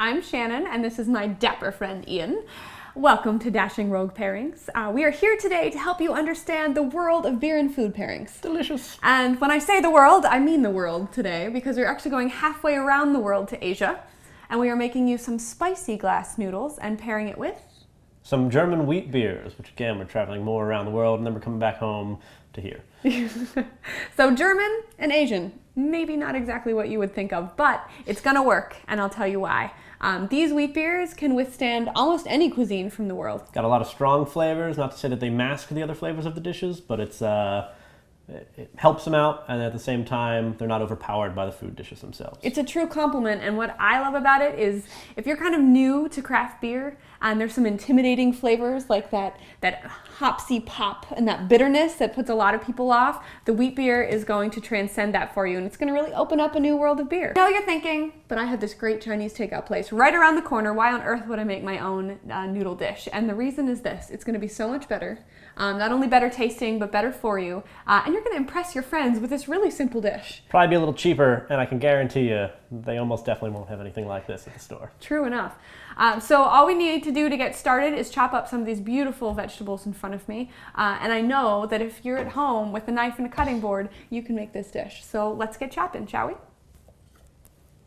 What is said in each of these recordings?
I'm Shannon, and this is my dapper friend Ian. Welcome to Dashing Rogue Pairings. We are here today to help you understand the world of beer and food pairings. Delicious. And when I say the world, I mean the world today, because we're actually going halfway around the world to Asia, and we are making you some spicy glass noodles and pairing it with some German wheat beers, which again, we're traveling more around the world, and then we're coming back home to here. So German and Asian, maybe not exactly what you would think of, but it's gonna work, and I'll tell you why. These wheat beers can withstand almost any cuisine from the world. Got a lot of strong flavors, not to say that they mask the other flavors of the dishes, but it helps them out, and at the same time, they're not overpowered by the food dishes themselves. It's a true compliment, and what I love about it is if you're kind of new to craft beer, and there's some intimidating flavors like that hopsy pop and that bitterness that puts a lot of people off, the wheat beer is going to transcend that for you, and it's going to really open up a new world of beer. I know you're thinking, but I have this great Chinese takeout place right around the corner. Why on earth would I make my own noodle dish? And the reason is this: it's going to be so much better. Not only better tasting, but better for you. And you're going to impress your friends with this really simple dish. Probably be a little cheaper, and I can guarantee you, they almost definitely won't have anything like this at the store. True enough. So all we need to do to get started is chop up some of these beautiful vegetables in front of me. And I know that if you're at home with a knife and a cutting board, you can make this dish. So let's get chopping, shall we?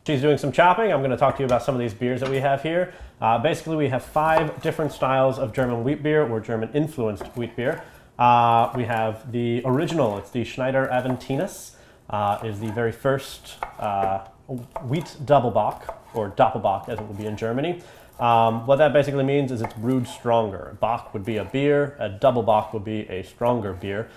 She's doing some chopping. I'm going to talk to you about some of these beers that we have here. Basically, we have 5 different styles of German wheat beer, or German-influenced wheat beer. We have the original. It's the Schneider Aventinus. Is the very first wheat Doppelbock, or Doppelbock as it would be in Germany. What that basically means is it's brewed stronger. A Bock would be a beer, a Doppelbock would be a stronger beer.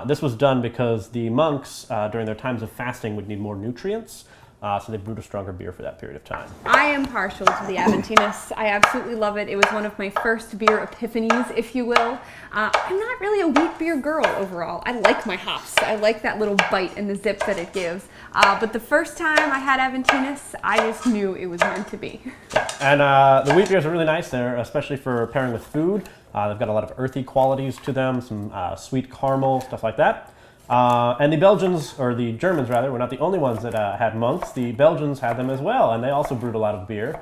This was done because the monks, during their times of fasting, would need more nutrients. So they brewed a stronger beer for that period of time. I am partial to the Aventinus. I absolutely love it. It was one of my first beer epiphanies, if you will. I'm not really a wheat beer girl overall. I like my hops. I like that little bite and the zip that it gives. But the first time I had Aventinus, I just knew it was meant to be. And the wheat beers are really nice there, especially for pairing with food. They've got a lot of earthy qualities to them, some sweet caramel, stuff like that. And the Belgians, or the Germans rather, were not the only ones that had monks. The Belgians had them as well, and they also brewed a lot of beer.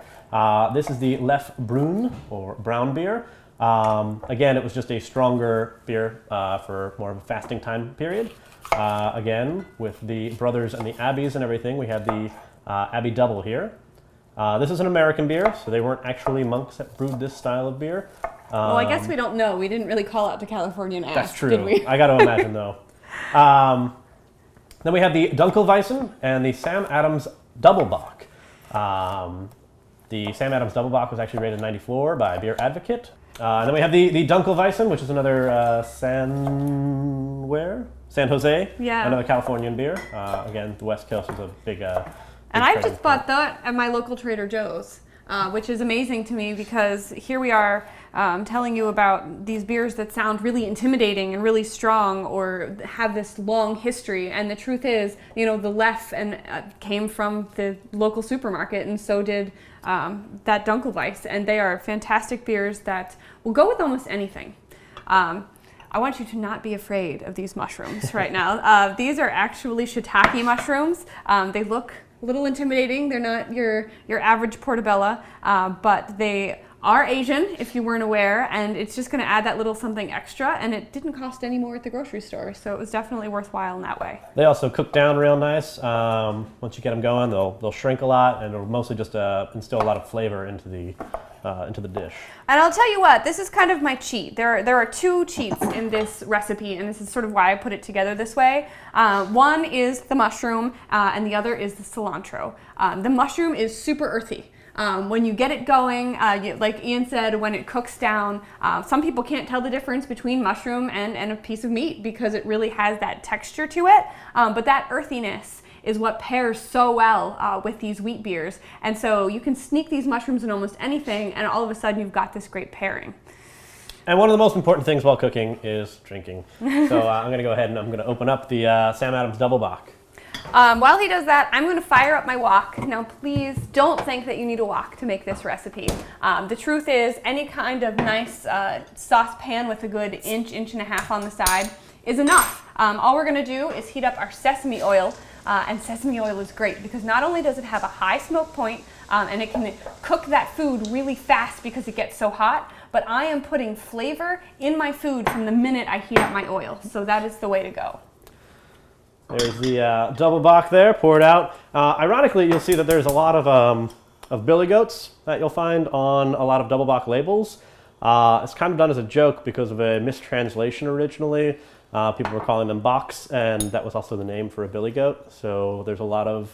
This is the Lef Bruin, or brown beer. Again, it was just a stronger beer for more of a fasting time period. Again, with the brothers and the abbeys and everything, we have the Abbey Double here. This is an American beer, so they weren't actually monks that brewed this style of beer. Well, I guess we don't know. We didn't really call out to California and ask, that's true. Did we? I got to imagine, though. Then we have the Dunkelweizen and the Sam Adams Doppelbock. The Sam Adams Doppelbock was actually rated 94 by Beer Advocate. And then we have the Dunkelweizen, which is another San Jose, yeah. Another Californian beer. Again, the West Coast is a big and I just bought that at my local Trader Joe's, which is amazing to me because here we are telling you about these beers that sound really intimidating and really strong or have this long history. And the truth is, you know, the Lef came from the local supermarket, and so did that Dunkelweiss. And they are fantastic beers that will go with almost anything. I want you to not be afraid of these mushrooms right now. These are actually shiitake mushrooms. They look a little intimidating. They're not your average portobello, but they are Asian, if you weren't aware, and it's just going to add that little something extra, and it didn't cost any more at the grocery store, so it was definitely worthwhile in that way. They also cook down real nice. Once you get them going, they'll shrink a lot, and it'll mostly just instill a lot of flavor into the dish. And I'll tell you what, this is kind of my cheat. There are 2 cheats in this recipe, and this is sort of why I put it together this way. One is the mushroom, and the other is the cilantro. The mushroom is super earthy. When you get it going, like Ian said, when it cooks down, some people can't tell the difference between mushroom and a piece of meat because it really has that texture to it. But that earthiness is what pairs so well with these wheat beers. And so you can sneak these mushrooms in almost anything, and all of a sudden you've got this great pairing. And one of the most important things while cooking is drinking. So I'm going to go ahead and I'm going to open up the Sam Adams Doppelbock. While he does that, I'm going to fire up my wok. Now, please don't think that you need a wok to make this recipe. The truth is, any kind of nice saucepan with a good inch and a half on the side is enough. All we're going to do is heat up our sesame oil. And sesame oil is great because not only does it have a high smoke point, and it can cook that food really fast because it gets so hot, but I am putting flavor in my food from the minute I heat up my oil. So that is the way to go. There's the double bock there, poured out. Ironically, you'll see that there's a lot of billy goats that you'll find on a lot of double bock labels. It's kind of done as a joke because of a mistranslation originally. People were calling them bocks, and that was also the name for a billy goat. So there's a lot of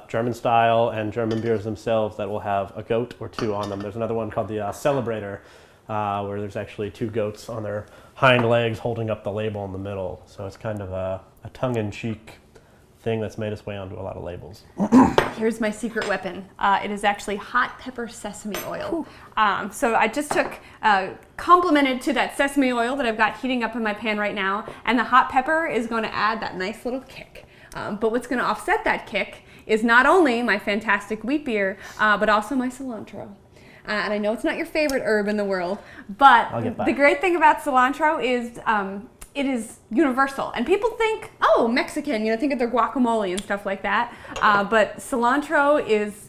German style and German beers themselves that will have a goat or two on them. There's another one called the Celebrator, where there's actually two goats on their hind legs holding up the label in the middle. So it's kind of a tongue-in-cheek thing that's made its way onto a lot of labels. Here's my secret weapon. It is actually hot pepper sesame oil. So I just took, complemented to that sesame oil that I've got heating up in my pan right now, and the hot pepper is going to add that nice little kick. But what's going to offset that kick is not only my fantastic wheat beer, but also my cilantro. And I know it's not your favorite herb in the world, but the great thing about cilantro is it is universal. And people think, oh, Mexican, think of their guacamole and stuff like that. But cilantro is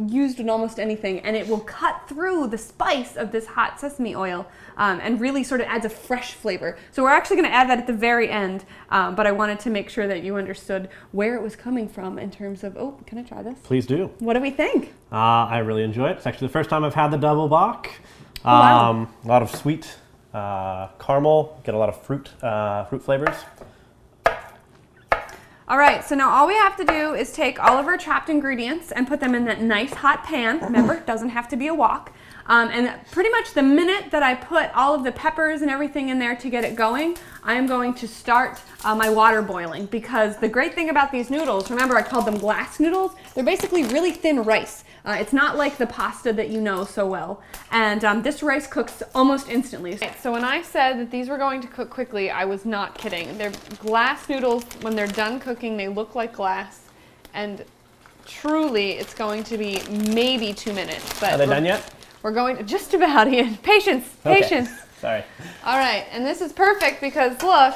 used in almost anything, and it will cut through the spice of this hot sesame oil and really sort of adds a fresh flavor. So we're actually going to add that at the very end, but I wanted to make sure that you understood where it was coming from in terms of, oh, can I try this? Please do. What do we think? I really enjoy it. It's actually the first time I've had the double bock. Wow. A lot of sweet caramel, get a lot of fruit flavors. All right, so now all we have to do is take all of our chopped ingredients and put them in that nice hot pan. Remember, it doesn't have to be a wok. And pretty much the minute that I put all of the peppers and everything in there to get it going, I am going to start my water boiling, because the great thing about these noodles, remember I called them glass noodles, they're basically really thin rice. It's not like the pasta that you know so well. And this rice cooks almost instantly. So when I said that these were going to cook quickly, I was not kidding. They're glass noodles. When they're done cooking, they look like glass. And truly, it's going to be maybe 2 minutes. But are they done yet? We're going to just about, Ian. Patience, patience. Okay. Sorry. All right, and this is perfect because look,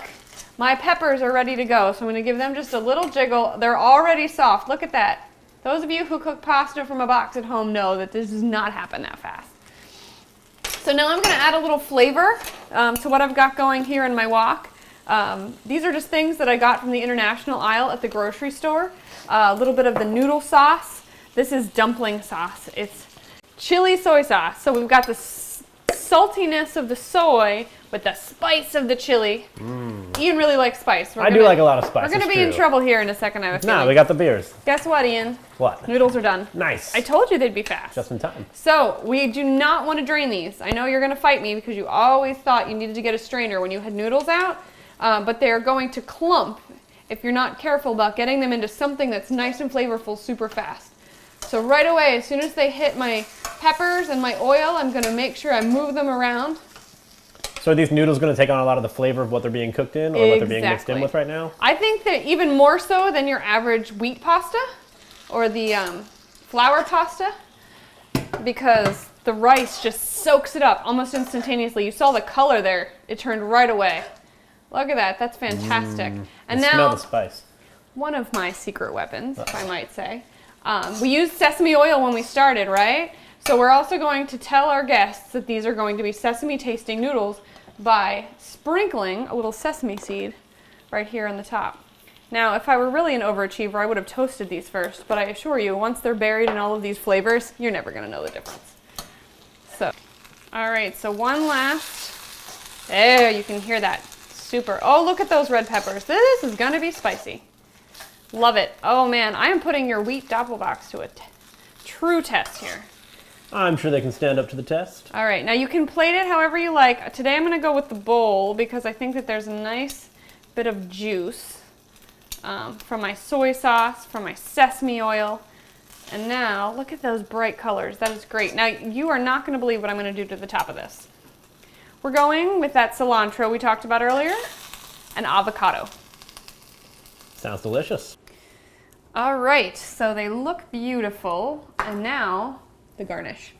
my peppers are ready to go. So I'm going to give them just a little jiggle. They're already soft. Look at that. Those of you who cook pasta from a box at home know that this does not happen that fast. So now I'm going to add a little flavor to what I've got going here in my wok. These are just things that I got from the international aisle at the grocery store. A little bit of the noodle sauce. This is dumpling sauce. It's chili soy sauce. So we've got the saltiness of the soy with the spice of the chili. Ian really likes spice. I do like a lot of spice. We're going to be in trouble here in a second, I have a feeling. No, we got the beers. Guess what, Ian? What? Noodles are done. Nice. I told you they'd be fast. Just in time. So we do not want to drain these. I know you're going to fight me because you always thought you needed to get a strainer when you had noodles out, but they're going to clump if you're not careful about getting them into something that's nice and flavorful super fast. So right away, as soon as they hit my peppers and my oil, I'm going to make sure I move them around. So are these noodles going to take on a lot of the flavor of what they're being cooked in, or what they're being mixed in with right now? I think that even more so than your average wheat pasta or the flour pasta, because the rice just soaks it up almost instantaneously. You saw the color there. It turned right away. Look at that. That's fantastic. And now, smell the spice. One of my secret weapons, if I might say. We used sesame oil when we started, right? So we're also going to tell our guests that these are going to be sesame tasting noodles by sprinkling a little sesame seed right here on the top. Now, if I were really an overachiever, I would have toasted these first, but I assure you, once they're buried in all of these flavors, you're never going to know the difference. So, all right, so one last, there, you can hear that. Super. Oh, look at those red peppers. This is going to be spicy. Love it. Oh man, I am putting your wheat doppelbocks to a true test here. I'm sure they can stand up to the test. All right, now you can plate it however you like. Today I'm going to go with the bowl because I think that there's a nice bit of juice from my soy sauce, from my sesame oil. And now, look at those bright colors. That is great. Now, you are not going to believe what I'm going to do to the top of this. We're going with that cilantro we talked about earlier and avocado. Sounds delicious. All right, so they look beautiful, and now the garnish.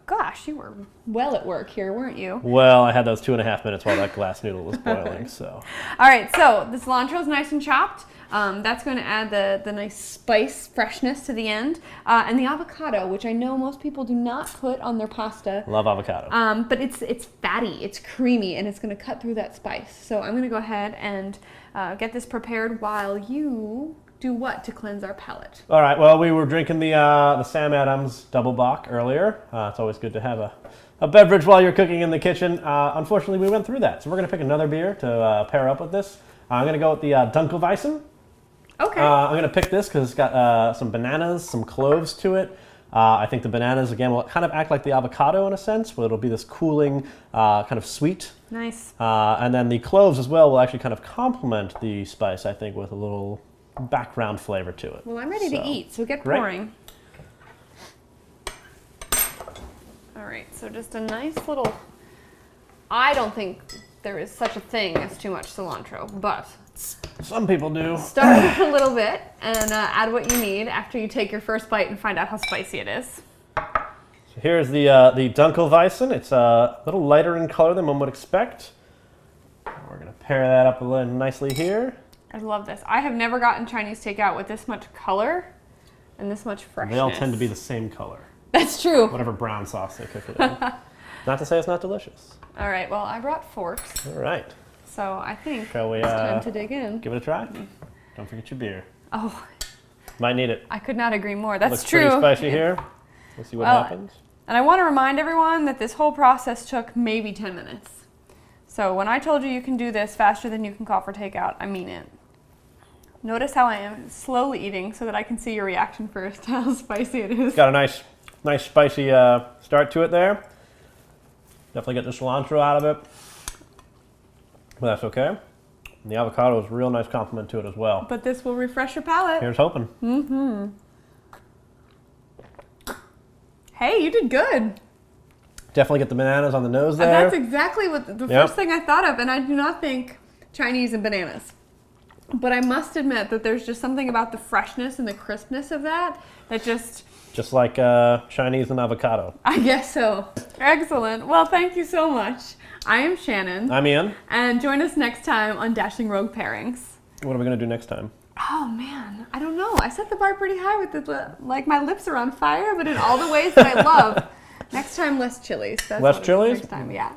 Gosh, you were well at work here, weren't you? Well, I had those 2.5 minutes while that glass noodle was boiling, so. All right, so the cilantro is nice and chopped. That's going to add the nice spice freshness to the end. And the avocado, which I know most people do not put on their pasta. Love avocado. But it's fatty, it's creamy, and it's going to cut through that spice. So I'm going to go ahead and get this prepared while you do what to cleanse our palate? All right, well, we were drinking the Sam Adams Double Bock earlier. It's always good to have a beverage while you're cooking in the kitchen. Unfortunately, we went through that, so we're going to pick another beer to pair up with this. I'm going to go with the Dunkelweissen. Okay. I'm going to pick this because it's got some bananas, some cloves to it. I think the bananas, again, will kind of act like the avocado in a sense, but it'll be this cooling, kind of sweet. Nice. And then the cloves as well will actually kind of complement the spice, I think, with a little background flavor to it. Well, I'm ready to eat, so get great. pouring. All right, so just a nice little, I don't think there is such a thing as too much cilantro, but some people do. Start with a little bit and add what you need after you take your first bite and find out how spicy it is. So here's the Dunkelweissen. It's a little lighter in color than one would expect. We're going to pair that up a little nicely here. I love this. I have never gotten Chinese takeout with this much color and this much freshness. They all tend to be the same color. That's true. Whatever brown sauce they cook it in. Not to say it's not delicious. All right, well, I brought forks. All right. So I think Shall we, it's time to dig in. Give it a try. Don't forget your beer. Oh, Might need it. I could not agree more. That's Looks true. pretty spicy here. We'll see what happens. And I want to remind everyone that this whole process took maybe 10 minutes. So when I told you you can do this faster than you can call for takeout, I mean it. Notice how I am slowly eating so that I can see your reaction first, how spicy it is. Got a nice spicy start to it there. Definitely get the cilantro out of it. But that's okay. And the avocado is a real nice compliment to it as well. But this will refresh your palate. Here's hoping. Mm-hmm. Hey, you did good. Definitely get the bananas on the nose there. And that's exactly what the first thing I thought of, and I do not think Chinese and bananas. But I must admit that there's just something about the freshness and the crispness of that just... Just like Chinese and avocado. I guess so. Excellent. Well, thank you so much. I am Shannon. I'm Ian. And join us next time on Dashing Rogue Pairings. What are we going to do next time? Oh, man. I don't know. I set the bar pretty high with the, like my lips are on fire, but in all the ways that I love. Next time, less chilies. Less chilies? Next time, yeah.